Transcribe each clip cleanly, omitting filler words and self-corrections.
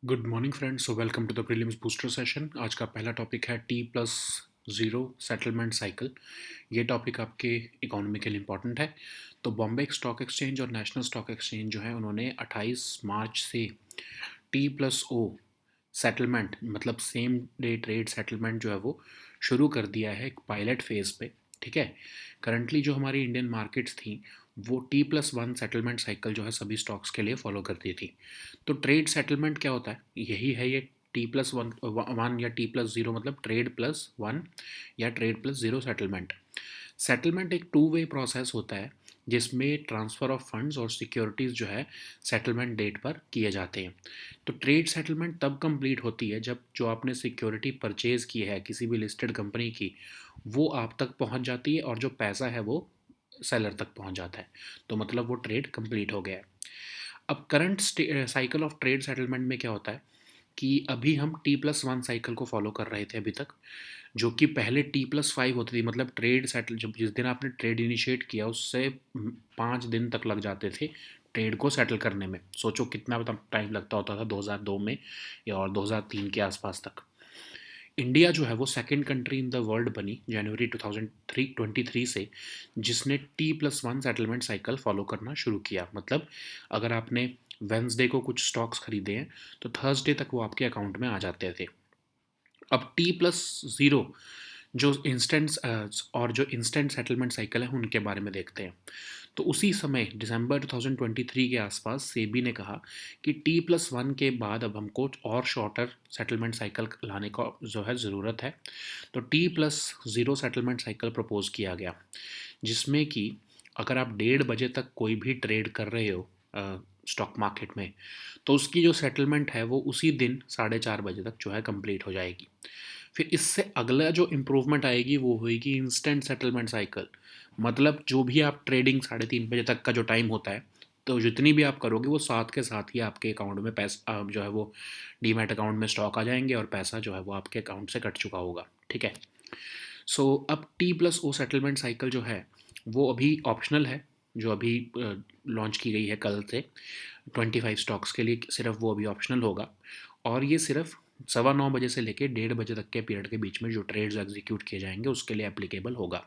Good morning friends, so welcome to the prelims booster session. आज का पहला topic है T+0 सेटलमेंट साइकिल। ये टॉपिक आपके इकोनॉमी के लिए इंपॉर्टेंट है। तो बॉम्बे स्टॉक एक्सचेंज और नेशनल स्टॉक एक्सचेंज जो है उन्होंने 28 मार्च से T+O सेटलमेंट मतलब सेम डे ट्रेड सेटलमेंट जो है वो शुरू कर दिया है एक पायलट फेज़ पे। ठीक है। करंटली जो हमारी इंडियन मार्केट्स थी वो T+1 सेटलमेंट साइकिल जो है सभी स्टॉक्स के लिए फॉलो करती थी। तो ट्रेड सेटलमेंट क्या होता है? यही है ये T+1 या T+0 मतलब ट्रेड+1 या ट्रेड+0 सेटलमेंट। सेटलमेंट एक टू वे प्रोसेस होता है जिसमें ट्रांसफ़र ऑफ फंड्स और सिक्योरिटीज़ जो है सेटलमेंट डेट पर किए जाते हैं। तो ट्रेड सेटलमेंट तब कंप्लीट होती है जब जो आपने सिक्योरिटी परचेज़ की है किसी भी लिस्टेड कंपनी की, वो आप तक पहुंच जाती है और जो पैसा है वो सेलर तक पहुंच जाता है। तो मतलब वो ट्रेड कंप्लीट हो गया है। अब current cycle of trade settlement में क्या होता है कि अभी हम T+1 साइकिल को फॉलो कर रहे थे अभी तक, जो कि पहले T+5 होती थी। मतलब ट्रेड सेटल जब जिस दिन आपने ट्रेड इनिशिएट किया उससे 5 दिन तक लग जाते थे ट्रेड को सेटल करने में। सोचो कितना टाइम लगता होता था 2002 में या और 2003 के आसपास तक। इंडिया जो है वो second country in the world बनी जनवरी 2023 से, जिसने T+1 सेटलमेंट साइकिल फॉलो करना शुरू किया। मतलब अगर आपने वेंसडे को कुछ स्टॉक्स खरीदे हैं तो थर्सडे तक वो आपके अकाउंट में आ जाते थे। अब T+0 जो इंस्टेंट सेटलमेंट साइकिल है उनके बारे में देखते हैं। तो उसी समय दिसंबर 2023 के आसपास सेबी ने कहा कि T+1 के बाद अब हमको और शॉर्टर सेटलमेंट साइकिल लाने का जो है ज़रूरत है। तो T+0 सेटलमेंट साइकिल प्रपोज किया गया, जिसमें कि अगर आप 1:30 बजे तक कोई भी ट्रेड कर रहे हो स्टॉक मार्केट में, तो उसकी जो सेटलमेंट है वो उसी दिन 4:30 बजे तक जो है कंप्लीट हो जाएगी। फिर इससे अगला जो इम्प्रूवमेंट आएगी वो होएगी इंस्टेंट सेटलमेंट साइकिल। मतलब जो भी आप ट्रेडिंग 3:30 बजे तक का जो टाइम होता है, तो जितनी भी आप करोगे वो साथ के साथ ही आपके अकाउंट में पैसा जो है वो डीमैट अकाउंट में स्टॉक आ जाएंगे और पैसा जो है वो आपके अकाउंट से कट चुका होगा। ठीक है। सो अब T+O सेटलमेंट साइकिल जो है वो अभी ऑप्शनल है, जो अभी लॉन्च की गई है कल से 25 स्टॉक्स के लिए। सिर्फ वो अभी ऑप्शनल होगा और ये सिर्फ 9:15 बजे से लेकर 1:30 बजे तक के पीरियड के बीच में जो ट्रेड्स एग्जीक्यूट किए जाएंगे उसके लिए एप्लीकेबल होगा।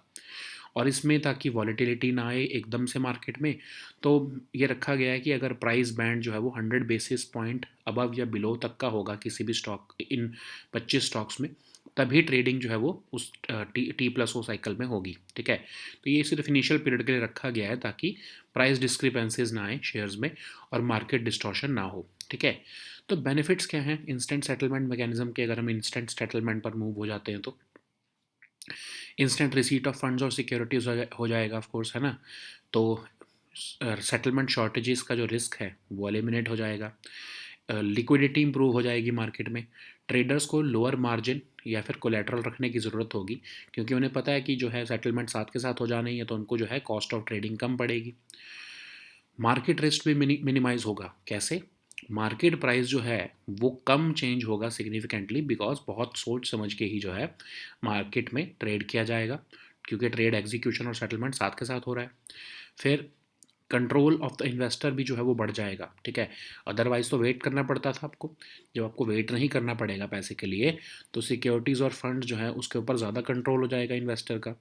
और इसमें ताकि वॉलेटिलिटी ना आए एकदम से मार्केट में, तो ये रखा गया है कि अगर प्राइस बैंड जो है वो 100 बेसिस पॉइंट अबव या बिलो तक का होगा किसी भी स्टॉक इन 25 स्टॉक्स में, तभी ट्रेडिंग जो है वो उस T+O साइकिल में होगी। ठीक है। तो ये सिर्फ इनिशियल पीरियड के लिए रखा गया है ताकि प्राइस डिस्क्रिपेंसीज ना आए शेयर्स में और मार्केट डिस्टॉर्शन ना हो। ठीक है। तो बेनिफिट्स क्या हैं इंस्टेंट सेटलमेंट मैकेनिज्म के? अगर हम इंस्टेंट सेटलमेंट पर मूव हो जाते हैं तो इंस्टेंट रिसीट ऑफ फंड्स और सिक्योरिटीज हो जाएगा ऑफ कोर्स, है ना। तो सेटलमेंट शॉर्टेजेस का जो रिस्क है वो एलिमिनेट हो जाएगा। लिक्विडिटी इंप्रूव हो जाएगी मार्केट में। ट्रेडर्स को लोअर मार्जिन या फिर कोलेट्रल रखने की ज़रूरत होगी, क्योंकि उन्हें पता है कि जो है सेटलमेंट साथ के साथ हो जाना ही है, तो उनको जो है कॉस्ट ऑफ ट्रेडिंग कम पड़ेगी। मार्केट रिस्क भी मिनिमाइज होगा। कैसे? मार्केट प्राइस जो है वो कम चेंज होगा सिग्निफिकेंटली, बिकॉज बहुत सोच समझ के ही जो है मार्केट में ट्रेड किया जाएगा, क्योंकि ट्रेड एग्जीक्यूशन और सेटलमेंट साथ के साथ हो रहा है। फिर कंट्रोल ऑफ द इन्वेस्टर भी जो है वो बढ़ जाएगा। ठीक है। अदरवाइज तो वेट करना पड़ता था आपको। जब आपको वेट नहीं करना पड़ेगा पैसे के लिए, तो सिक्योरिटीज़ और फंड जो है उसके ऊपर ज़्यादा कंट्रोल हो जाएगा इन्वेस्टर का।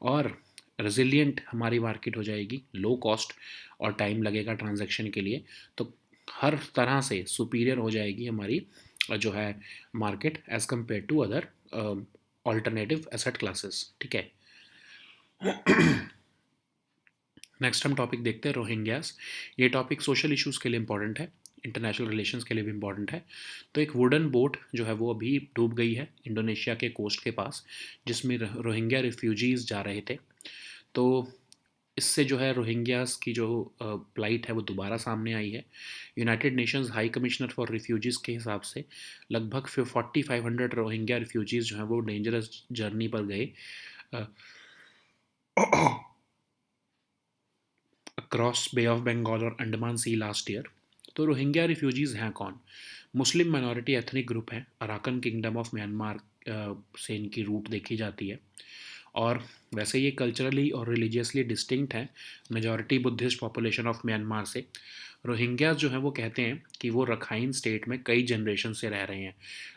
और रेजिलियंट हमारी मार्केट हो जाएगी, लो कॉस्ट और टाइम लगेगा ट्रांजैक्शन के लिए। तो हर तरह से सुपीरियर हो जाएगी हमारी जो है market as compare to other alternative asset classes. ठीक है। नेक्स्ट हम टॉपिक देखते हैं रोहिंग्यास। ये टॉपिक सोशल इश्यूज़ के लिए इम्पॉर्टेंट है, इंटरनेशनल रिलेशंस के लिए भी इम्पॉर्टेंट है। तो एक वुडन बोट जो है वो अभी डूब गई है इंडोनेशिया के कोस्ट के पास, जिसमें रोहिंग्या रिफ्यूजीज़ जा रहे थे। तो इससे जो है रोहिंग्यास की जो प्लाइट है वो दोबारा सामने आई है। United Nations High Commissioner for refugees के हिसाब से लगभग 4500 रोहिंग्या रिफ्यूजीज़ जो हैं वो डेंजरस जर्नी पर गए अक्रॉस बे ऑफ बंगाल और अंडमान सी लास्ट ईयर। तो रोहिंग्या रिफ्यूजीज़ हैं कौन? मुस्लिम माइनॉरिटी एथनिक ग्रुप है, अराकन किंगडम ऑफ म्यांमार से इनकी रूट देखी जाती है। और वैसे ये कल्चरली और रिलीजियसली डिस्टिंक्ट है majority Buddhist population of Myanmar से। रोहिंग्यास जो हैं वो कहते हैं कि वो रखाइन स्टेट में कई जनरेशन से रह रहे हैं,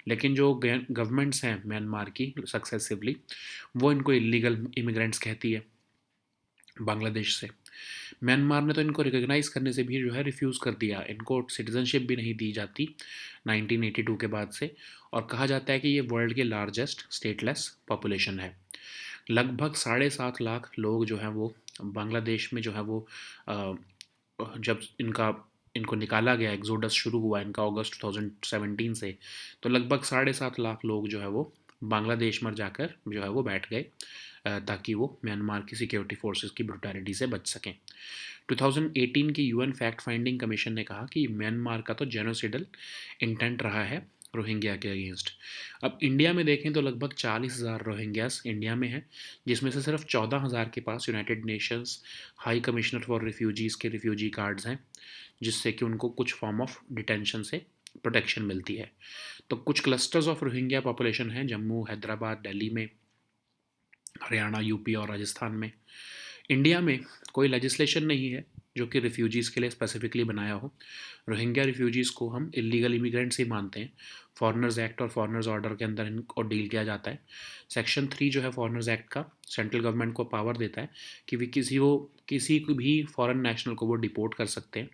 लेकिन जो गवर्नमेंट्स हैं म्यांमार की सक्सेसिवली, वो इनको इलीगल इमिग्रेंट्स कहती है बांग्लादेश से। म्यांमार ने तो इनको रिकॉग्नाइज़ करने से भी जो है रिफ्यूज़ कर दिया, इनको सिटीज़नशिप भी नहीं दी जाती 1982 के बाद से, और कहा जाता है कि ये वर्ल्ड के लार्जेस्ट स्टेटलेस पॉपुलेशन है। लगभग 7.5 लाख लोग जो हैं वो बांग्लादेश में जो है वो अ, जब इनको निकाला गया, एक्सोडस शुरू हुआ इनका अगस्त 2017 से, तो लगभग 7.5 लाख लोग जो है वो बांग्लादेश में जाकर जो है वो बैठ गए, ताकि वो म्यांमार की सिक्योरिटी फोर्सेस की ब्रुटैलिटी से बच सकें। 2018 की यूएन फैक्ट फाइंडिंग कमीशन ने कहा कि म्यांमार का तो जेनोसाइडल इंटेंट रहा है रोहिंग्या के अगेंस्ट। अब इंडिया में देखें तो लगभग 40,000 रोहिंग्यास इंडिया में हैं, जिसमें से सिर्फ 14,000 के पास United Nations High Commissioner for refugees के रिफ्यूजी कार्ड्स हैं, जिससे कि उनको कुछ फॉर्म ऑफ डिटेंशन से प्रोटेक्शन मिलती है। तो कुछ क्लस्टर्स ऑफ रोहिंग्या पॉपुलेशन हैं जम्मू, हैदराबाद, दिल्ली में, हरियाणा, यूपी और राजस्थान में। इंडिया में कोई लेजिस्लेशन नहीं है जो कि रिफ्यूजीज़ के लिए स्पेसिफिकली बनाया हो। रोहिंग्या रिफ्यूजीज़ को हम इलीगल इमिग्रेंट्स ही मानते हैं। फॉरेनर्स एक्ट और फॉरेनर्स ऑर्डर के अंदर इनको डील किया जाता है। सेक्शन 3 जो है फॉरेनर्स एक्ट का, सेंट्रल गवर्नमेंट को पावर देता है कि वे किसी को भी फॉरेन नेशनल को वो डिपोर्ट कर सकते हैं,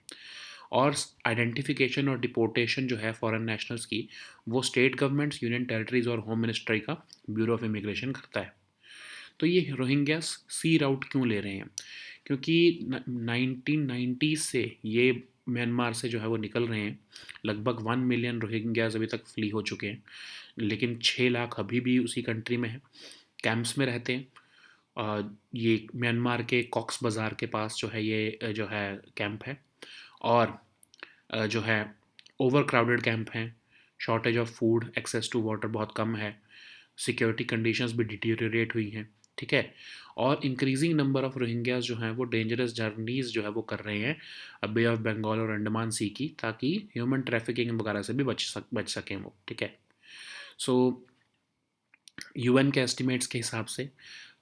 और आइडेंटिफिकेशन और डिपोर्टेशन जो है फॉरेन नेशनल्स की, वो स्टेट गवर्नमेंट्स, यूनियन टेरिटरीज और होम मिनिस्ट्री का ब्यूरो ऑफ इमिग्रेशन करता है। तो ये रोहिंग्यास सी राउट क्यों ले रहे हैं? क्योंकि 1990 से ये म्यांमार से जो है वो निकल रहे हैं। लगभग 1 मिलियन रोहिंग्यास अभी तक फ्ली हो चुके हैं, लेकिन 6 लाख अभी भी उसी कंट्री में हैं, कैंप्स में रहते हैं। ये म्यांमार के कॉक्स बाज़ार के पास जो है ये जो है कैंप है, और जो है ओवर क्राउडेड कैंप हैं, shortage of food, access to water बहुत कम है, सिक्योरिटी कंडीशंस भी डिटीरियरेट हुई हैं, ठीक है। और इंक्रीजिंग नंबर ऑफ रोहिंग्यास जो हैं वो डेंजरस जर्नीज़ जो है वो कर रहे हैं बे ऑफ बंगाल और अंडमान सी की, ताकि ह्यूमन ट्रैफिकिंग वगैरह से भी बच सकें वो, ठीक है। सो यूएन के एस्टिमेट्स के हिसाब से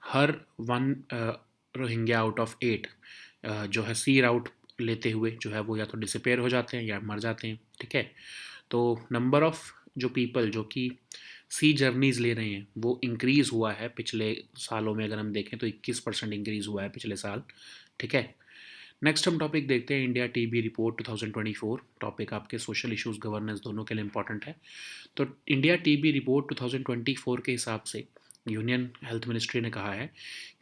हर वन रोहिंग्या आउट ऑफ 8 जो है सी राउट लेते हुए जो है वो या तो डिसअपेयर हो जाते हैं या मर जाते हैं, ठीक है। तो नंबर ऑफ़ जो पीपल जो कि सी जर्नीज़ ले रहे हैं वो इंक्रीज़ हुआ है पिछले सालों में। अगर हम देखें तो 21% इंक्रीज़ हुआ है पिछले साल, ठीक है। नेक्स्ट हम टॉपिक देखते हैं, इंडिया टीबी रिपोर्ट 2024। टॉपिक आपके सोशल इश्यूज़, गवर्नेंस दोनों के लिए इंपॉर्टेंट है। तो इंडिया टीबी रिपोर्ट 2024 के हिसाब से यूनियन हेल्थ मिनिस्ट्री ने कहा है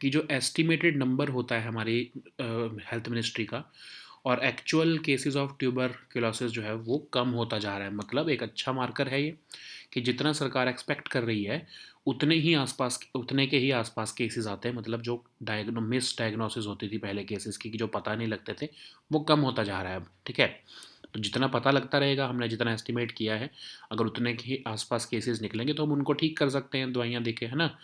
कि जो एस्टिमेटेड नंबर होता है हमारी हेल्थ मिनिस्ट्री का, और एक्चुअल केसेस ऑफ ट्यूबरक्लोसिस जो है वो कम होता जा रहा है। मतलब एक अच्छा मार्कर है ये, कि जितना सरकार एक्सपेक्ट कर रही है उतने के ही आसपास केसेस आते हैं। मतलब जो मिस डायग्नोसिस होती थी पहले केसेस की, कि जो पता नहीं लगते थे, वो कम होता जा रहा है अब, ठीक है। तो जितना पता लगता रहेगा, हमने जितना एस्टिमेट किया है, अगर उतने के आसपास केसेस निकलेंगे तो हम उनको ठीक कर सकते हैं दवाइयाँ देके, है ना।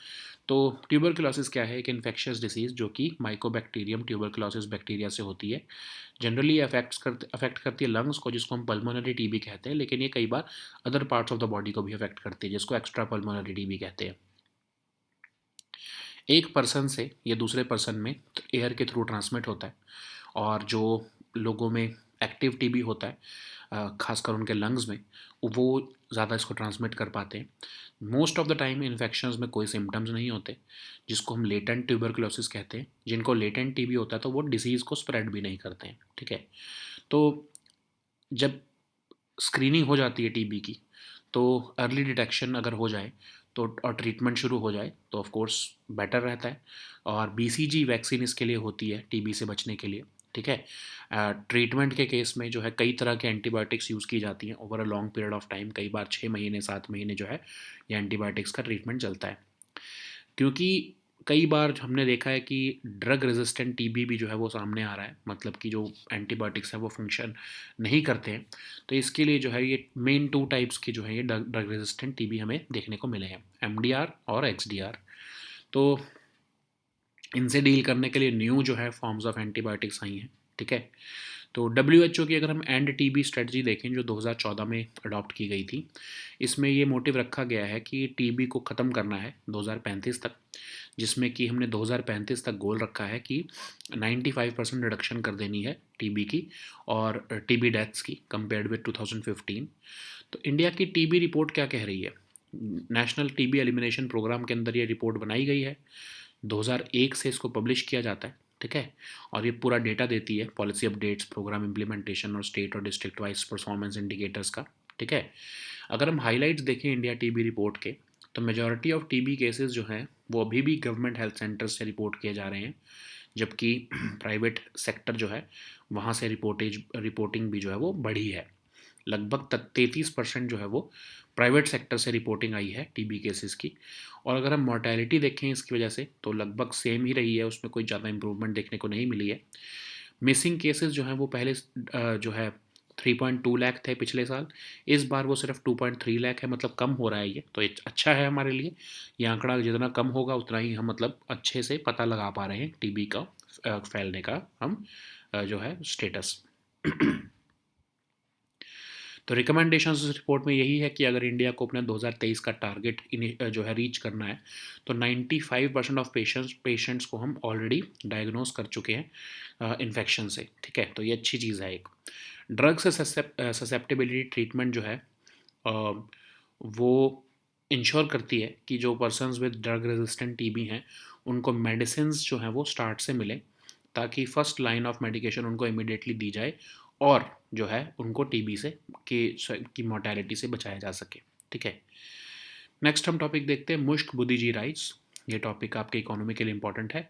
तो ट्यूबरक्लोसिस क्या है? एक इन्फेक्शियस डिसीज़ जो कि माइकोबैक्टीरियम ट्यूबरक्लोसिस बैक्टीरिया से होती है। जनरली अफेक्ट करती है लंग्स को, जिसको हम पल्मोनरी टीबी कहते हैं, लेकिन ये कई बार other parts of the body को भी अफेक्ट करती है, जिसको एक्स्ट्रा पल्मोनरी टीबी कहते हैं। एक पर्सन से ये दूसरे पर्सन में एयर के थ्रू ट्रांसमिट होता है, और जो लोगों में एक्टिव टीबी होता है, खासकर उनके लंग्स में, वो ज़्यादा इसको ट्रांसमिट कर पाते हैं। Most of the time infections में कोई सिम्टम्स नहीं होते, जिसको हम लेटेंट ट्यूबरक्लोसिस कहते हैं। जिनको लेटेंट टीबी होता है तो वो डिसीज़ को स्प्रेड भी नहीं करते हैं, ठीक है। तो जब स्क्रीनिंग हो जाती है टीबी की, तो अर्ली डिटेक्शन अगर हो जाए तो, और ट्रीटमेंट शुरू हो जाए, तो ऑफ कोर्स बेटर रहता है। और बीसीजी वैक्सीन इसके लिए होती है टीबी से बचने के लिए, ठीक है। ट्रीटमेंट के केस में जो है कई तरह के एंटीबायोटिक्स यूज़ की जाती हैं over a long period of time. कई बार 6 महीने 7 महीने जो है ये एंटीबायोटिक्स का ट्रीटमेंट चलता है, क्योंकि कई बार हमने देखा है कि ड्रग रेजिस्टेंट टीबी भी जो है वो सामने आ रहा है। मतलब कि जो एंटीबायोटिक्स है वो फंक्शन नहीं करते हैं। तो इसके लिए जो है ये मेन 2 टाइप्स के जो है ये ड्रग रेजिस्टेंट टीबी हमें देखने को मिले हैं, एमडीआर और एक्सडीआर। तो इनसे डील करने के लिए न्यू जो है फॉर्म्स ऑफ एंटीबायोटिक्स आई हैं, ठीक है। तो डब्ल्यूएचओ की अगर हम एंड टीबी स्ट्रेटजी देखें जो 2014 में अडॉप्ट की गई थी, इसमें ये मोटिव रखा गया है कि टीबी को ख़त्म करना है 2035 तक, जिसमें कि हमने 2035 तक गोल रखा है कि 95% रिडक्शन कर देनी है टीबी की और टीबी डेथ्स की कंपेयर्ड विद 2015। तो इंडिया की टीबी रिपोर्ट क्या कह रही है? नेशनल टीबी एलिमिनेशन प्रोग्राम के अंदर ये रिपोर्ट बनाई गई है, 2001 से इसको पब्लिश किया जाता है, ठीक है। और ये पूरा डेटा देती है, पॉलिसी अपडेट्स, प्रोग्राम इम्प्लीमेंटेशन और स्टेट और डिस्ट्रिक्ट वाइज परफॉर्मेंस इंडिकेटर्स का, ठीक है। अगर हम हाइलाइट्स देखें इंडिया टीबी रिपोर्ट के, तो मेजॉरिटी ऑफ टीबी केसेस जो हैं वो अभी भी गवर्नमेंट हेल्थ सेंटर से रिपोर्ट किए जा रहे हैं, जबकि प्राइवेट सेक्टर जो है वहाँ से रिपोर्टिंग भी जो है वो बढ़ी है। लगभग 33% जो है वो प्राइवेट सेक्टर से रिपोर्टिंग आई है टीबी केसेस की। और अगर हम मोर्टेलिटी देखें इसकी वजह से, तो लगभग सेम ही रही है, उसमें कोई ज़्यादा इंप्रूवमेंट देखने को नहीं मिली है। मिसिंग केसेस जो हैं वो पहले जो है 3.2 लाख थे पिछले साल, इस बार वो सिर्फ 2.3 लाख है, मतलब कम हो रहा है ये, तो ये अच्छा है हमारे लिए। ये आंकड़ा जितना कम होगा उतना ही हम मतलब अच्छे से पता लगा पा रहे हैं टीबी का फैलने का हम जो है स्टेटस। तो रिकमेंडेशंस इस रिपोर्ट में यही है कि अगर इंडिया को अपना 2023 का टारगेट जो है रीच करना है, तो 95% ऑफ पेशेंट्स को हम ऑलरेडी डायग्नोस कर चुके हैं इन्फेक्शन से, ठीक है। तो ये अच्छी चीज़ है एक। ड्रग से ससेप्टेबिलिटी ट्रीटमेंट जो है वो इंश्योर करती है कि जो persons with drug resistant TB हैं उनको मेडिसिन जो हैं वो स्टार्ट से मिले, ताकि फर्स्ट लाइन ऑफ मेडिकेशन उनको इमिडिएटली दी जाए और जो है उनको टीबी से की मोर्टेलिटी से बचाया जा सके, ठीक है। नेक्स्ट हम टॉपिक देखते हैं मुश्क बुद्धिजी राइज। ये टॉपिक आपके इकोनॉमी के लिए इंपॉर्टेंट है।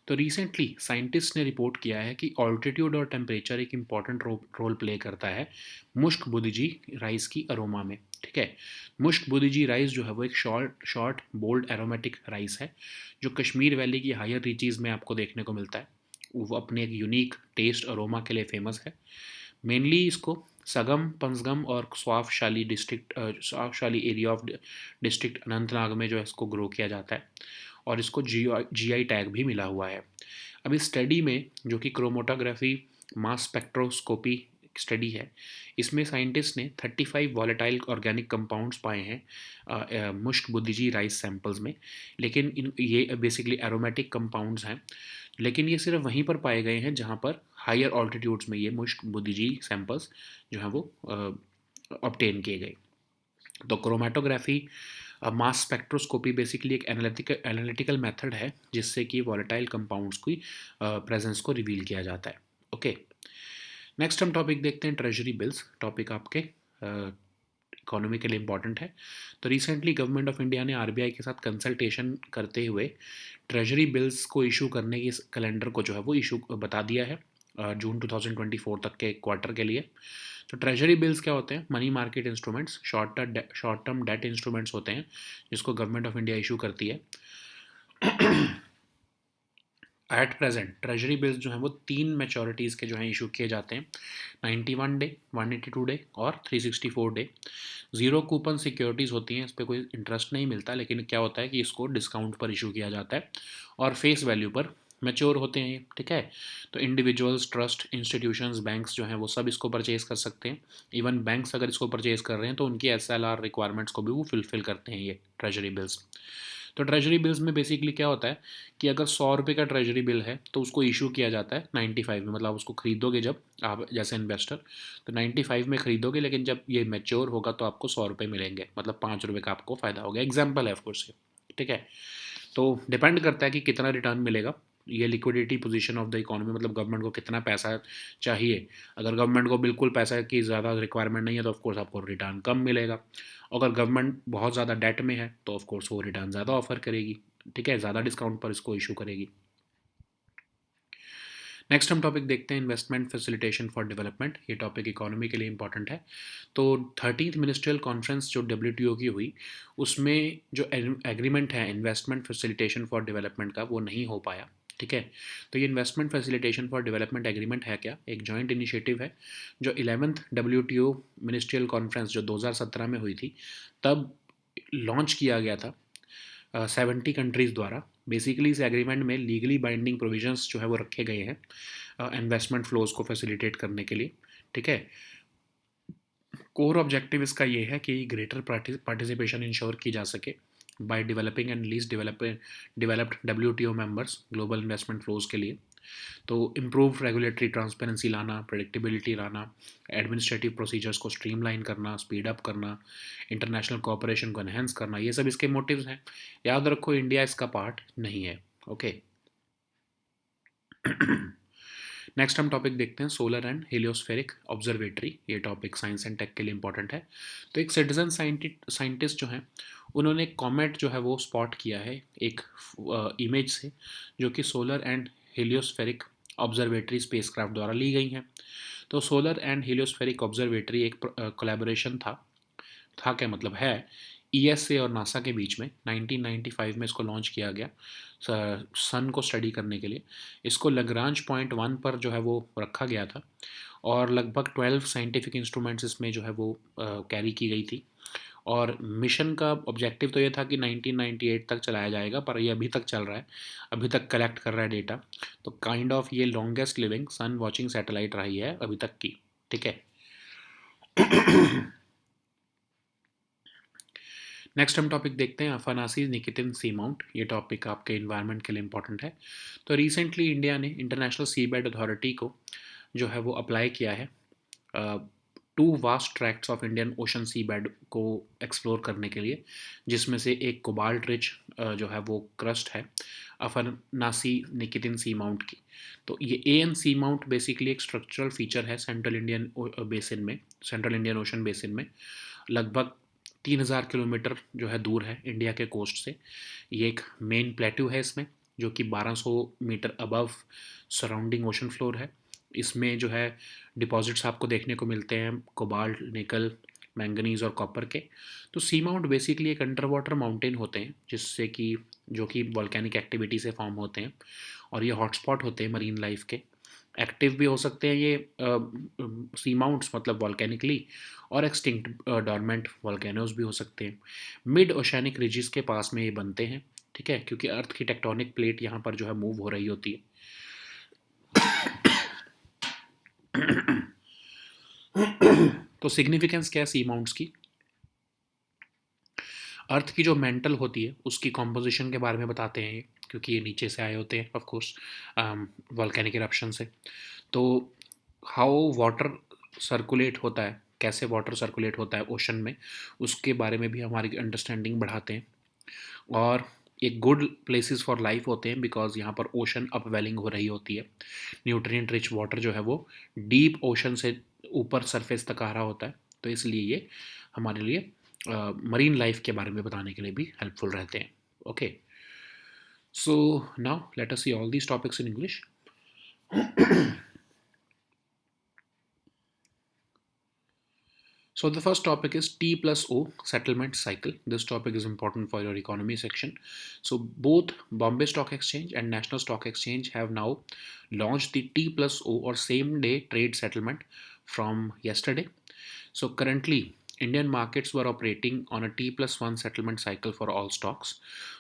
तो रिसेंटली साइंटिस्ट ने रिपोर्ट किया है कि ऑल्टीट्यूड और टेम्परेचर एक इम्पॉर्टेंट रोल प्ले करता है मुश्क बुद्धिजी राइस की अरोमा में, ठीक है। मुश्क बुद्धिजी राइस जो है वो एक शॉर्ट बोल्ड एरोमेटिक राइस है, जो कश्मीर वैली की हायर रीचीज़ में आपको देखने को मिलता है। वो अपने एक यूनिक टेस्ट अरोमा के लिए फेमस है। मेनली इसको सगम, पंसगम और स्वाफशाली एरिया ऑफ डिस्ट्रिक्ट अनंतनाग में जो है इसको ग्रो किया जाता है, और इसको जीआई टैग भी मिला हुआ है। अब इस स्टडी में, जो कि क्रोमोटोग्राफी मास स्पेक्ट्रोस्कोपी स्टडी है, इसमें साइंटिस्ट ने 35 वॉलेटाइल ऑर्गेनिक कंपाउंड्स पाए हैं मुश्क बुद्धिजी राइस सैंपल्स में। लेकिन ये बेसिकली एरोमेटिक कंपाउंड्स हैं, लेकिन ये सिर्फ वहीं पर पाए गए हैं जहाँ पर हायर ऑल्टीट्यूड्स में ये मुश्क बुद्धिजी सैंपल्स जो हैं वो ऑब्टेन किए गए। तो क्रोमेटोग्राफी मास स्पेक्ट्रोस्कोपी बेसिकली एक एनालिटिकल मेथड है जिससे कि वॉलेटाइल कंपाउंड्स की प्रेजेंस को रिवील किया जाता है, ओके। नेक्स्ट हम टॉपिक देखते हैं ट्रेजरी बिल्स। टॉपिक आपके इकोनॉमी के लिए इंपॉर्टेंट है। तो रिसेंटली गवर्नमेंट ऑफ इंडिया ने आरबीआई के साथ कंसल्टेशन करते हुए ट्रेजरी बिल्स को इशू करने की कैलेंडर को जो है वो इशू बता दिया है जून 2024 तक के क्वार्टर के लिए। तो ट्रेजरी बिल्स क्या होते हैं? Money market instruments, short term debt instruments होते हैं जिसको गवर्नमेंट ऑफ इंडिया इशू करती है। एट प्रेजेंट ट्रेजरी बिल्स जो हैं वो 3 मैच्योरिटीज़ के जो हैं इशू किए जाते हैं, 91 डे, 182 डे और 364 डे। ज़ीरो कूपन सिक्योरिटीज़ होती हैं, इस पर कोई इंटरेस्ट नहीं मिलता, लेकिन क्या होता है कि इसको डिस्काउंट पर इशू किया जाता है और फेस वैल्यू पर मैच्योर होते हैं ये, ठीक है। तो इंडिविजुअल्स, ट्रस्ट, इंस्टीट्यूशंस, बैंक्स जो हैं वो सब इसको परचेज कर सकते हैं। इवन बैंक्स अगर इसको परचेज कर रहे हैं तो उनकी एसएलआर रिक्वायरमेंट्स को भी वो फुलफिल करते हैं ये ट्रेजरी बिल्स। तो ट्रेजरी बिल्स में बेसिकली क्या होता है कि अगर 100 रुपये का ट्रेजरी बिल है तो उसको इशू किया जाता है 95 में, मतलब उसको खरीदोगे जब आप जैसे इन्वेस्टर, तो 95 में खरीदोगे, लेकिन जब ये मैच्योर होगा तो आपको 100 रुपये मिलेंगे, मतलब 5 रुपये का आपको फ़ायदा होगा। एग्जाम्पल है ऑफकोर्स ये, ठीक है। तो डिपेंड करता है कि कितना रिटर्न मिलेगा। ये liquidity position of the economy, मतलब गवर्नमेंट को कितना पैसा चाहिए। अगर गवर्नमेंट को बिल्कुल पैसा की ज़्यादा रिक्वायरमेंट नहीं है तो ऑफकोर्स आपको रिटर्न कम मिलेगा। अगर गवर्नमेंट बहुत ज़्यादा डेट में है तो ऑफकोर्स वो रिटर्न ज़्यादा ऑफर करेगी, ठीक है, ज़्यादा डिस्काउंट पर इसको इशू करेगी। नेक्स्ट हम टॉपिक देखते हैं इन्वेस्टमेंट फैसिलिटेशन फॉर डेवलपमेंट। ये टॉपिक इकोनॉमी के लिए इंपॉर्टेंट है। तो 13th मिनिस्ट्रियल कॉन्फ्रेंस जो डब्ल्यूटीओ की हुई, उसमें जो एग्रीमेंट है इन्वेस्टमेंट फैसिलिटेशन फॉर डेवलपमेंट का, वो नहीं हो पाया, ठीक है। तो ये investment facilitation for development agreement है क्या? एक जॉइंट इनिशिएटिव है जो 11th डब्ल्यूटीओ मिनिस्ट्रियल कॉन्फ्रेंस जो 2017 में हुई थी तब लॉन्च किया गया था 70 कंट्रीज़ द्वारा। बेसिकली इस एग्रीमेंट में लीगली बाइंडिंग प्रोविजंस जो है वो रखे गए हैं इन्वेस्टमेंट फ्लोज को फैसिलिटेट करने के लिए, ठीक है। कोर ऑब्जेक्टिव इसका ये है कि ग्रेटर पार्टिसिपेशन इंश्योर की जा सके by developing and least developed WTO members global investment flows के लिए। तो इम्प्रूव रेगुलेटरी ट्रांसपेरेंसी लाना, प्रेडिक्टेबिलिटी लाना, एडमिनिस्ट्रेटिव प्रोसीजर्स को स्ट्रीमलाइन करना, स्पीड अप करना, इंटरनेशनल कोऑपरेशन को एनहेंस करना, ये सब इसके मोटिव्स हैं। याद रखो इंडिया इसका पार्ट नहीं है। ओके नेक्स्ट हम टॉपिक देखते हैं सोलर एंड हेलियोस्फेरिक ऑब्जर्वेटरी। ये टॉपिक साइंस एंड टेक के लिए इंपॉर्टेंट है। तो एक सिटीजन साइंटिस्ट जो हैं उन्होंने एक कॉमेट जो है वो स्पॉट किया है एक इमेज से, जो कि सोलर एंड हेलियोस्फेरिक ऑब्जर्वेटरी स्पेसक्राफ्ट द्वारा ली गई हैं। तो सोलर एंड हेलियोस्फेरिक ऑब्जर्वेटरी एक कोलैबोरेशन था क्या मतलब है ईएसए और नासा के बीच में। 1995 में इसको लॉन्च किया गया सन को स्टडी करने के लिए। इसको लग्रांज पॉइंट 1 पर जो है वो रखा गया था और लगभग 12 साइंटिफिक इंस्ट्रूमेंट्स इसमें जो है वो कैरी की गई थी। और मिशन का ऑब्जेक्टिव तो ये था कि 1998 तक चलाया जाएगा, पर ये अभी तक चल रहा है, अभी तक कलेक्ट कर रहा है डेटा। तो काइंड ऑफ ये लॉन्गेस्ट लिविंग सन वॉचिंग सैटेलाइट रही है अभी तक की। ठीक है नेक्स्ट हम टॉपिक देखते हैं अफानासी निकितिन सी माउंट। ये टॉपिक आपके इन्वायरमेंट के लिए इंपॉर्टेंट है। तो रिसेंटली इंडिया ने इंटरनेशनल सी बेड अथॉरिटी को जो है वो अप्लाई किया है to vast tracts of Indian Ocean seabed को एक्सप्लोर करने के लिए, जिसमें से एक कोबाल्ट रिच जो है वो क्रस्ट है अफनासी निकितिन सी माउंट की। तो ये AN सी माउंट बेसिकली एक स्ट्रक्चरल फीचर है सेंट्रल इंडियन बेसिन में, सेंट्रल इंडियन ओशन बेसिन में। लगभग 3000 किलोमीटर जो है दूर है इंडिया के कोस्ट से। ये एक मेन प्लेट्यू है इसमें, जो कि 1200 metre above surrounding ocean floor है। इसमें जो है डिपॉजिट्स आपको देखने को मिलते हैं कोबाल्ट, निकल, मैंगनीज और कॉपर के। तो सी माउंट बेसिकली एक अंडर वाटर माउंटेन होते हैं जिससे कि जो कि वॉल्केनिक एक्टिविटी से फॉर्म होते हैं, और ये हॉटस्पॉट होते हैं मरीन लाइफ के। एक्टिव भी हो सकते हैं ये सी माउंट्स मतलब वॉल्केनिकली, और एक्सटिंक्ट डॉर्मेंट वॉल्केनोज भी हो सकते हैं। मिड ओशैनिक रिजिस के पास में ये बनते हैं। ठीक है, क्योंकि अर्थ की टेक्टोनिक प्लेट यहाँ पर जो है मूव हो रही होती है। तो सिग्निफिकेंस क्या है सी माउंट्स की? अर्थ की जो मेंटल होती है उसकी कॉम्पोजिशन के बारे में बताते हैं ये, क्योंकि ये नीचे से आए होते हैं ऑफ कोर्स वॉल्केनिक इरप्शन से। तो हाउ वाटर सर्कुलेट होता है, कैसे वाटर सर्कुलेट होता है ओशन में, उसके बारे में भी हमारी अंडरस्टैंडिंग बढ़ाते हैं। और एक गुड प्लेसेस फॉर लाइफ होते हैं बिकॉज यहाँ पर ओशन अपवेलिंग हो रही होती है। न्यूट्रिएंट रिच वाटर जो है वो डीप ओशन से ऊपर सरफेस तक आ रहा होता है। तो इसलिए ये हमारे लिए मरीन लाइफ के बारे में बताने के लिए भी हेल्पफुल रहते हैं। Okay, so now let us see all these topics in English. So the first topic is T plus O settlement cycle. This topic is important for your economy section. So both Bombay Stock Exchange and National Stock Exchange have now launched the T plus O or same day trade settlement from yesterday. So currently Indian markets were operating on a T+1 settlement cycle for all stocks.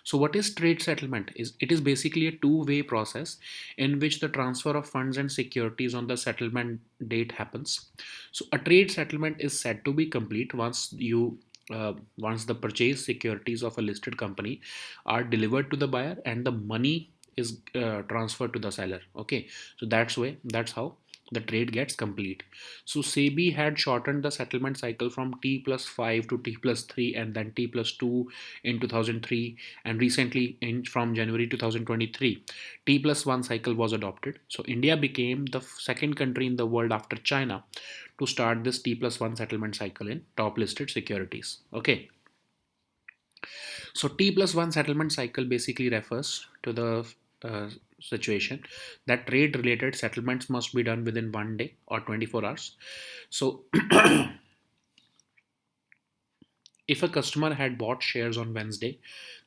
So what is trade settlement? It is basically a two-way process in which the transfer of funds and securities on the settlement date happens. So a trade settlement is said to be complete once the purchased securities of a listed company are delivered to the buyer and the money is transferred to the seller. Okay, so that's how the trade gets complete. So SEBI had shortened the settlement cycle from T+5 to T+3 and then T+2 in 2003, and recently from January 2023 T+1 cycle was adopted. So India became the second country in the world after China to start this T+1 settlement cycle in top listed securities. Okay, so T+1 settlement cycle basically refers to the situation that trade related settlements must be done within 1 day or 24 hours. So if a customer had bought shares on Wednesday,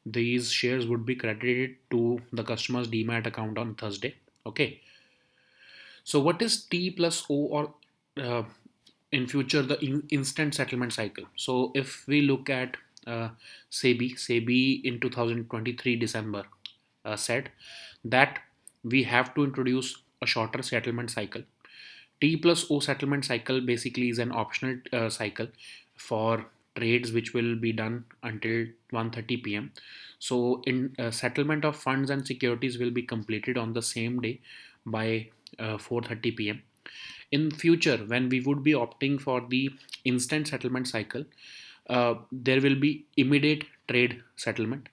these shares would be credited to the customer's demat account on Thursday. Okay, so what is T plus O, or in future the instant settlement cycle? So if we look at SEBI in 2023 December said that we have to introduce a shorter settlement cycle. T plus O settlement cycle basically is an optional cycle for trades which will be done until 1:30 p.m. So in settlement of funds and securities will be completed on the same day by 4:30 p.m. In future, when we would be opting for the instant settlement cycle, there will be immediate trade settlement,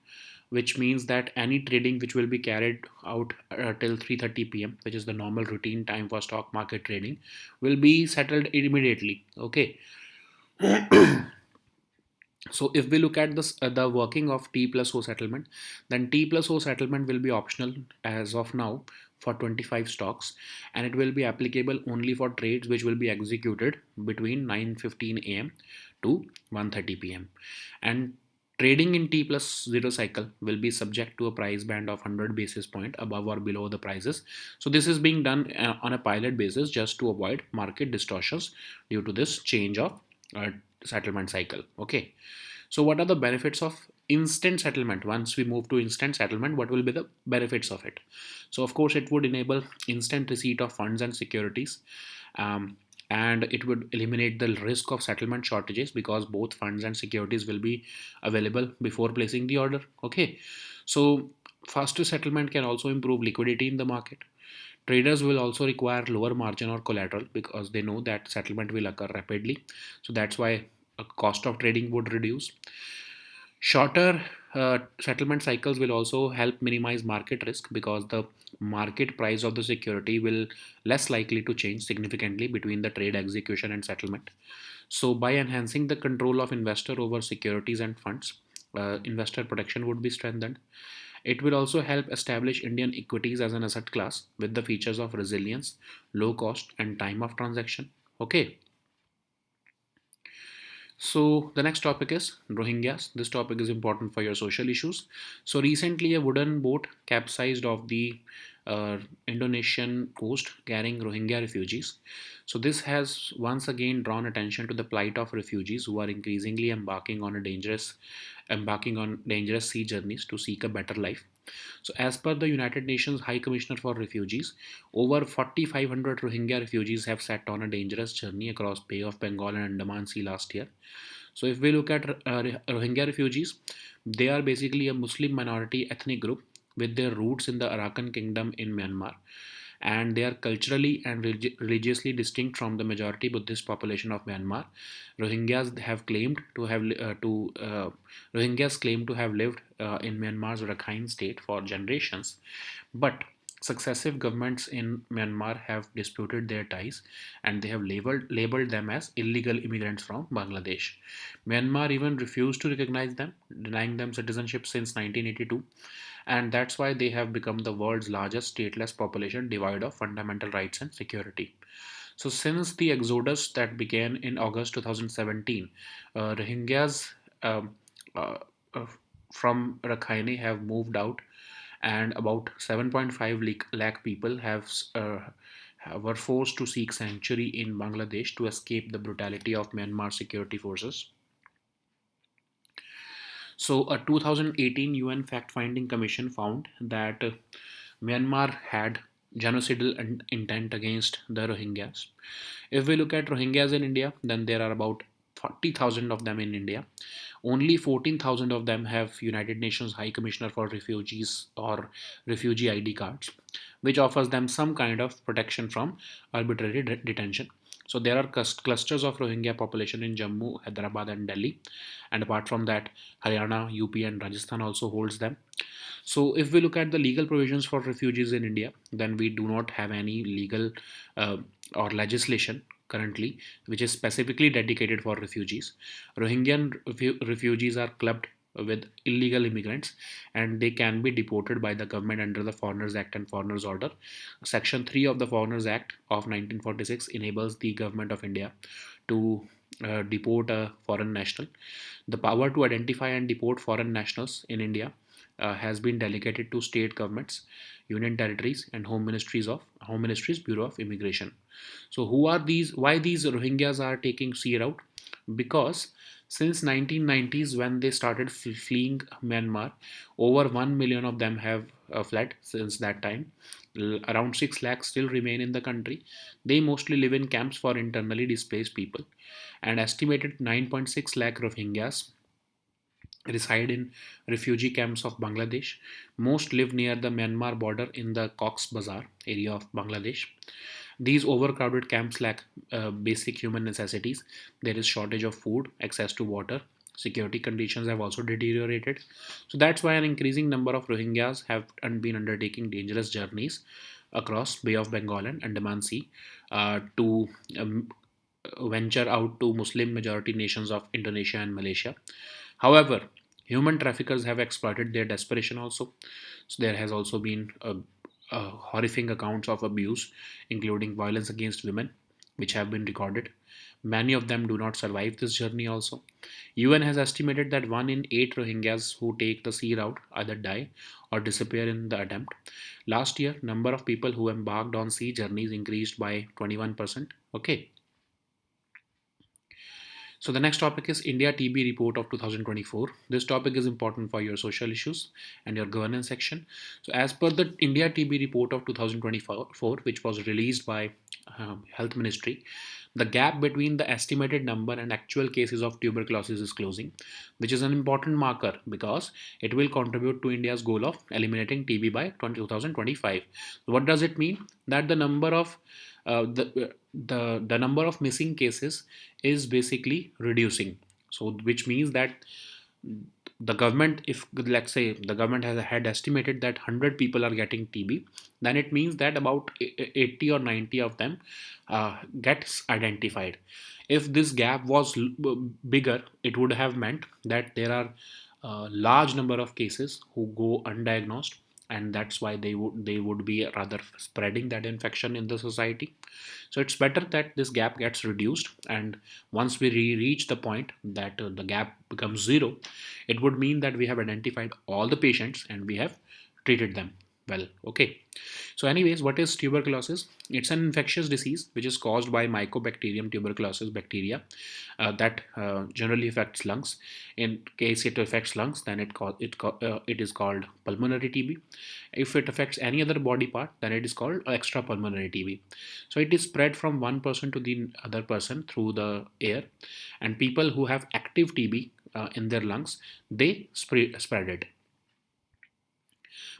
which means that any trading which will be carried out till 3:30 p.m., which is the normal routine time for stock market trading, will be settled immediately. Okay. So if we look at this, the working of T plus O settlement, then T plus O settlement will be optional as of now for 25 stocks, and it will be applicable only for trades which will be executed between 9:15 a.m. to 1:30 p.m. And trading in T plus 0 cycle will be subject to a price band of 100 basis point above or below the prices. So this is being done on a pilot basis just to avoid market distortions due to this change of settlement cycle. Okay. So what are the benefits of instant settlement? Once we move to instant settlement, what will be the benefits of it? So of course it would enable instant receipt of funds and securities, um, and it would eliminate the risk of settlement shortages because both funds and securities will be available before placing the order. Okay. So faster settlement can also improve liquidity in the market. Traders will also require lower margin or collateral because they know that settlement will occur rapidly. So that's why a cost of trading would reduce. Shorter settlement cycles will also help minimize market risk because the market price of the security will less likely to change significantly between the trade execution and settlement. So by enhancing the control of investor over securities and funds, investor protection would be strengthened. It will also help establish Indian equities as an asset class with the features of resilience, low cost, and time of transaction. Okay. So the next topic is Rohingyas. This topic is important for your social issues. So recently, a wooden boat capsized off the Indonesian coast carrying Rohingya refugees. So this has once again drawn attention to the plight of refugees who are increasingly embarking on dangerous sea journeys to seek a better life. So, as per the United Nations High Commissioner for Refugees, over 4,500 Rohingya refugees have set on a dangerous journey across Bay of Bengal and Andaman Sea last year. So, if we look at Rohingya refugees, they are basically a Muslim minority ethnic group with their roots in the Arakan Kingdom in Myanmar, and they are culturally and religiously distinct from the majority Buddhist population of Myanmar. Rohingyas have claimed to have Rohingyas claim to have lived in Myanmar's Rakhine state for generations, but successive governments in Myanmar have disputed their ties, and they have labeled them as illegal immigrants from Bangladesh. Myanmar even refused to recognize them, denying them citizenship since 1982, and that's why they have become the world's largest stateless population devoid of fundamental rights and security. So, since the exodus that began in August 2017, Rohingyas um, uh, uh, from Rakhine have moved out, and about 7.5 lakh people were forced to seek sanctuary in Bangladesh to escape the brutality of Myanmar security forces. So, a 2018 UN fact finding commission found that Myanmar had genocidal intent against the Rohingyas. If we look at Rohingyas in India, then there are about 40,000 of them in India. Only 14,000 of them have United Nations High Commissioner for Refugees or refugee ID cards, which offers them some kind of protection from arbitrary detention. So there are clusters of Rohingya population in Jammu, Hyderabad, and Delhi, and apart from that, Haryana, UP, and Rajasthan also holds them. So, if we look at the legal provisions for refugees in India, then we do not have any legal uh, or legislation currently which is specifically dedicated for refugees. Rohingyan refugees are clubbed with illegal immigrants, and they can be deported by the government under the Foreigners Act and Foreigners Order. Section 3 of the Foreigners Act of 1946 enables the government of India to deport a foreign national. The power to identify and deport foreign nationals in India has been delegated to state governments, union territories, and Home Ministries Bureau of Immigration. So, who are these? Why these Rohingyas are taking sea route? Because Since 1990s, when they started fleeing Myanmar, over 1 million of them have fled since that time. Around 6 lakhs still remain in the country. They mostly live in camps for internally displaced people. And estimated 9.6 lakh Rohingyas reside in refugee camps of Bangladesh. Most live near the Myanmar border in the Cox's Bazar area of Bangladesh. These overcrowded camps lack basic human necessities. There is shortage of food, access to water. Security conditions have also deteriorated. So that's why an increasing number of Rohingyas have been undertaking dangerous journeys across Bay of Bengal and Andaman Sea to venture out to Muslim majority nations of Indonesia and Malaysia. However, human traffickers have exploited their desperation also. So there has also been horrific accounts of abuse, including violence against women, which have been recorded. Many of them do not survive this journey also. UN has estimated that 1 in 8 Rohingyas who take the sea route either die or disappear in the attempt. Last year, number of people who embarked on sea journeys increased by 21%. Okay. So the next topic is India TB report of 2024. This topic is important for your social issues and your governance section. So as per the India TB report of 2024, which was released by Health Ministry, the gap between the estimated number and actual cases of tuberculosis is closing, which is an important marker because it will contribute to India's goal of eliminating TB by 2025. What does it mean? That the number of the number of missing cases is basically reducing. So which means that the government, if let's say the government has had estimated that 100 people are getting TB, then it means that about 80 or 90 of them gets identified. If this gap was bigger, it would have meant that there are a large number of cases who go undiagnosed, and that's why they would be rather spreading that infection in the society. So it's better that this gap gets reduced, and once we reach the point that the gap becomes zero, it would mean that we have identified all the patients and we have treated them well. Okay. So anyways, what is tuberculosis? It's an infectious disease which is caused by Mycobacterium tuberculosis bacteria that generally affects lungs. In case it affects lungs, then it is called pulmonary TB. If it affects any other body part, then it is called extrapulmonary TB. So it is spread from one person to the other person through the air, and people who have active TB in their lungs, they spread it.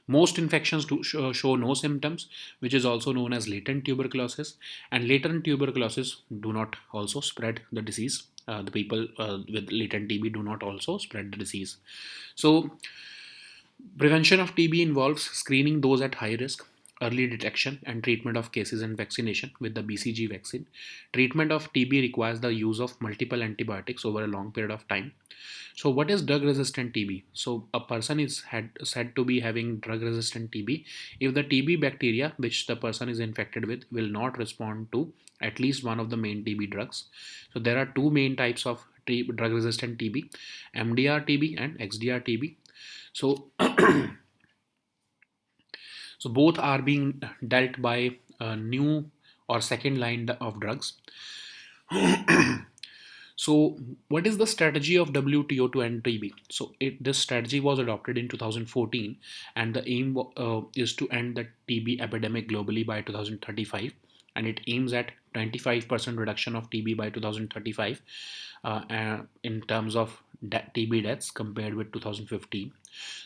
Most infections do show no symptoms, which is also known as latent tuberculosis, and latent tuberculosis do not also spread the disease. The people with latent TB do not also spread the disease. So prevention of TB involves screening those at high risk, early detection and treatment of cases, and vaccination with the BCG vaccine. Treatment of TB requires the use of multiple antibiotics over a long period of time. So, what is drug resistant TB? So, a person is said to be having drug resistant TB if the TB bacteria which the person is infected with will not respond to at least one of the main TB drugs. So, there are two main types of drug resistant TB: MDR TB and XDR TB. So, so both are being dealt by a new or second line of drugs. So, what is the strategy of WTO to end TB? So, this strategy was adopted in 2014, and the aim is to end the TB epidemic globally by 2035, and it aims at 25% reduction of TB by 2035 in terms of TB deaths compared with 2015.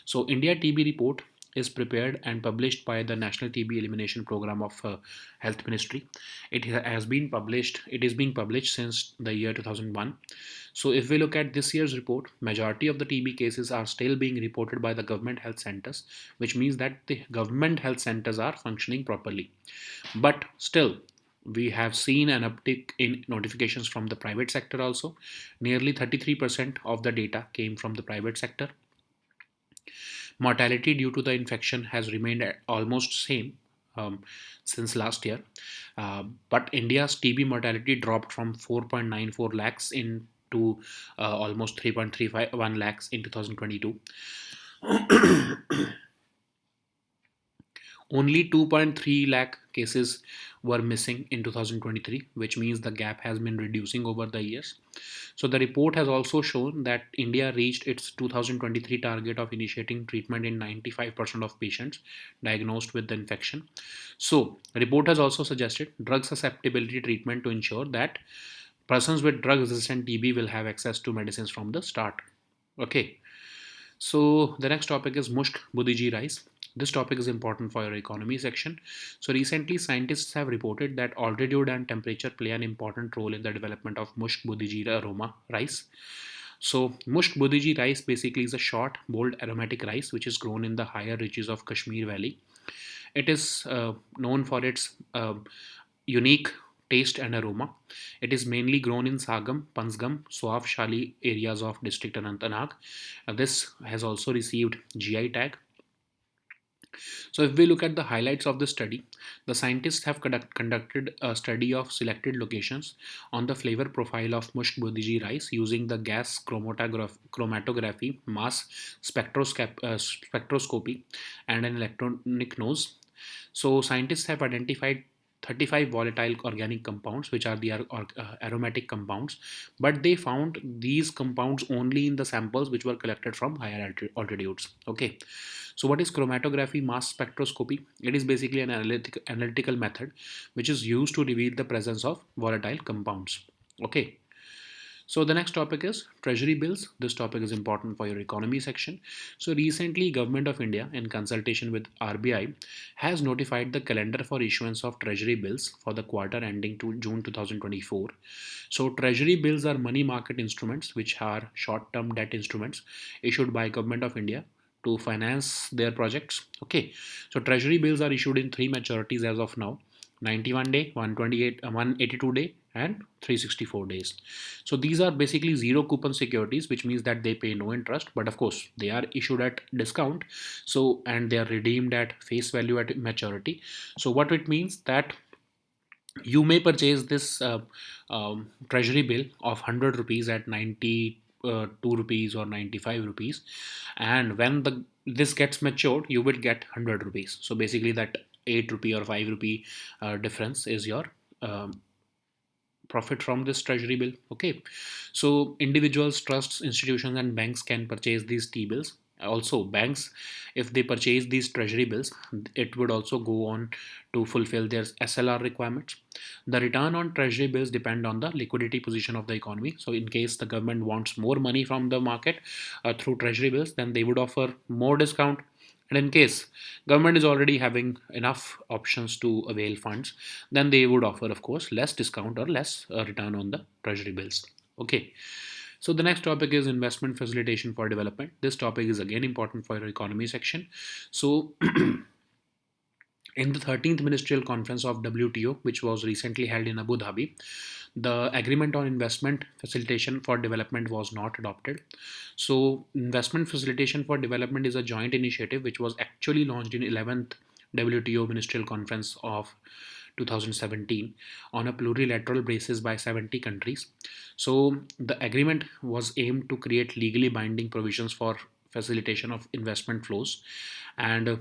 So, India TB report is prepared and published by the National TB Elimination Program of Health Ministry. It has been published. It is being published since the year 2001. So if we look at this year's report, majority of the TB cases are still being reported by the government health centers, which means that the government health centers are functioning properly. But still, we have seen an uptick in notifications from the private sector also. Nearly 33% of the data came from the private sector. Mortality due to the infection has remained at almost same since last year, but India's TB mortality dropped from 4.94 lakhs into almost 3.31 lakhs in 2022. Only 2.3 lakh cases were missing in 2023, which means the gap has been reducing over the years. So the report has also shown that India reached its 2023 target of initiating treatment in 95% of patients diagnosed with the infection. So the report has also suggested drug susceptibility treatment to ensure that persons with drug resistant TB will have access to medicines from the start. Okay. So the next topic is Mushk Budiji rice. This topic is important for your economy section. So recently, scientists have reported that altitude and temperature play an important role in the development of Mushk Budiji aroma rice. So Mushk Budiji rice basically is a short, bold, aromatic rice which is grown in the higher reaches of Kashmir Valley. It is known for its unique taste and aroma. It is mainly grown in Sagam, Pansgam, Soaf Shali areas of district Anantnag. This has also received GI tag. So if we look at the highlights of the study, the scientists have conducted a study of selected locations on the flavor profile of Mushk Budiji rice using the gas chromatography, mass spectroscopy, and an electronic nose. So scientists have identified 35 volatile organic compounds, which are the aromatic compounds, but they found these compounds only in the samples which were collected from higher altitudes. Okay, so what is chromatography mass spectroscopy? It is basically an analytical method which is used to reveal the presence of volatile compounds. Okay, so the next topic is treasury bills. This topic is important for your economy section. So recently Government of India in consultation with RBI has notified the calendar for issuance of treasury bills for the quarter ending to June 2024. So treasury bills are money market instruments which are short-term debt instruments issued by Government of India to finance their projects. Okay, so treasury bills are issued in three maturities as of now: 91 day, 128, 182 day, and 364 days. So these are basically zero coupon securities, which means that they pay no interest, but of course they are issued at discount. So and they are redeemed at face value at maturity. So what it means that you may purchase this treasury bill of 100 rupees at 92 rupees or 95 rupees, and when the this gets matured you will get 100 rupees. So basically that 8 rupee or 5 rupee difference is your profit from this treasury bill. Okay, so individuals, trusts, institutions, and banks can purchase these T bills. Also banks, if they purchase these treasury bills, it would also go on to fulfill their SLR requirements. The return on treasury bills depend on the liquidity position of the economy. So in case the government wants more money from the market through treasury bills, then they would offer more discount. And in case government is already having enough options to avail funds, then they would offer, of course, less discount or less return on the treasury bills. Okay. So the next topic is investment facilitation for development. This topic is again important for your economy section. So in the 13th Ministerial Conference of WTO, which was recently held in Abu Dhabi, the agreement on investment facilitation for development was not adopted. So investment facilitation for development is a joint initiative which was actually launched in 11th WTO Ministerial Conference of 2017 on a plurilateral basis by 70 countries. So the agreement was aimed to create legally binding provisions for facilitation of investment flows, and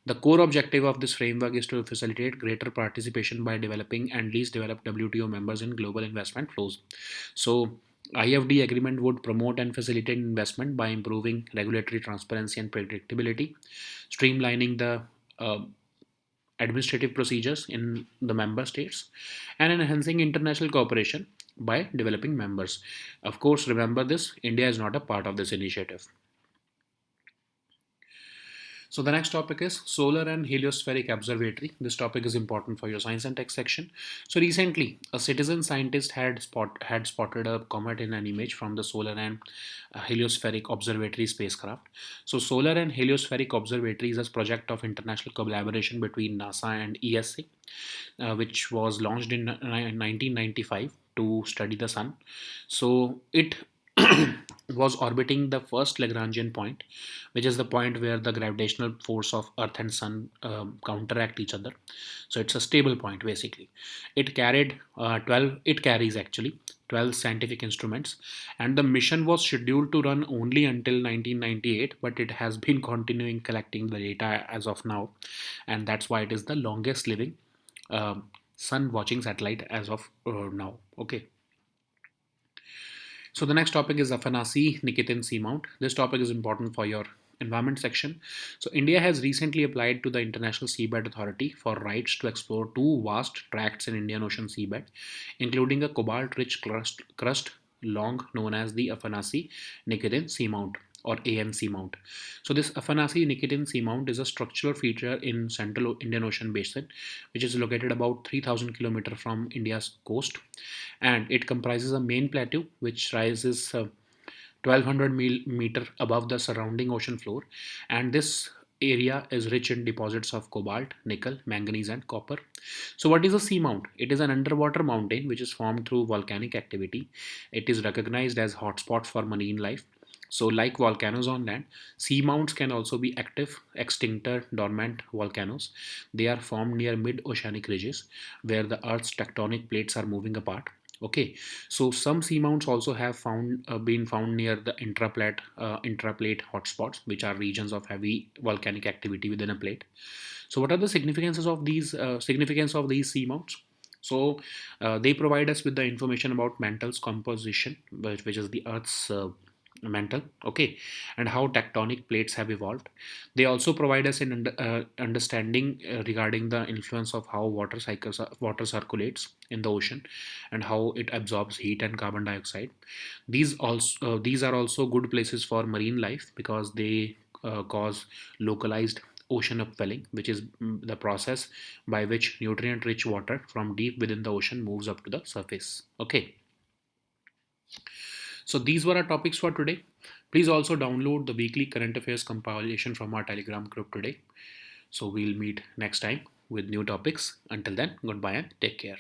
the core objective of this framework is to facilitate greater participation by developing and least developed WTO members in global investment flows. So IFD agreement would promote and facilitate investment by improving regulatory transparency and predictability, streamlining the administrative procedures in the member states, and enhancing international cooperation by developing members. Of course, remember this, India is not a part of this initiative. So the next topic is solar and heliospheric observatory. This topic is important for your science and tech section. So recently, a citizen scientist had spotted a comet in an image from the solar and heliospheric observatory spacecraft. So solar and heliospheric observatory is a project of international collaboration between NASA and ESA, which was launched in 1995 to study the sun. So it was orbiting the first Lagrangian point, which is the point where the gravitational force of Earth and Sun counteract each other. So it's a stable point basically. It carried 12. It carries actually 12 scientific instruments, and the mission was scheduled to run only until 1998, but it has been continuing collecting the data as of now, and that's why it is the longest living sun watching satellite as of now. Okay. So the next topic is Afanasi Nikitin Seamount. This topic is important for your environment section. So India has recently applied to the International Seabed Authority for rights to explore two vast tracts in Indian Ocean seabed, including a cobalt-rich crust long known as the Afanasi Nikitin Seamount or ANC Mount. So this Afanasi Nikitin Seamount is a structural feature in central Indian Ocean basin, which is located about 3,000 kilometers from India's coast, and it comprises a main plateau which rises 1200 meter above the surrounding ocean floor, and this area is rich in deposits of cobalt, nickel, manganese, and copper. So what is a seamount? It is an underwater mountain which is formed through volcanic activity. It is recognized as hotspot for marine life. So like volcanoes on land, seamounts can also be active, extinct, dormant volcanoes. They are formed near mid-oceanic ridges where the Earth's tectonic plates are moving apart. Okay, so some seamounts also have been found near the intraplate hotspots, which are regions of heavy volcanic activity within a plate. So, what are the significance of these seamounts? So, they provide us with the information about mantle composition, which is the Earth's mantle, okay, and how tectonic plates have evolved. They also provide us an understanding regarding the influence of how water circulates in the ocean and how it absorbs heat and carbon dioxide. These are also good places for marine life because they cause localized ocean upwelling, which is the process by which nutrient rich water from deep within the ocean moves up to the surface. Okay, so these were our topics for today. Please also download the weekly current affairs compilation from our Telegram group today. So we'll meet next time with new topics. Until then, goodbye and take care.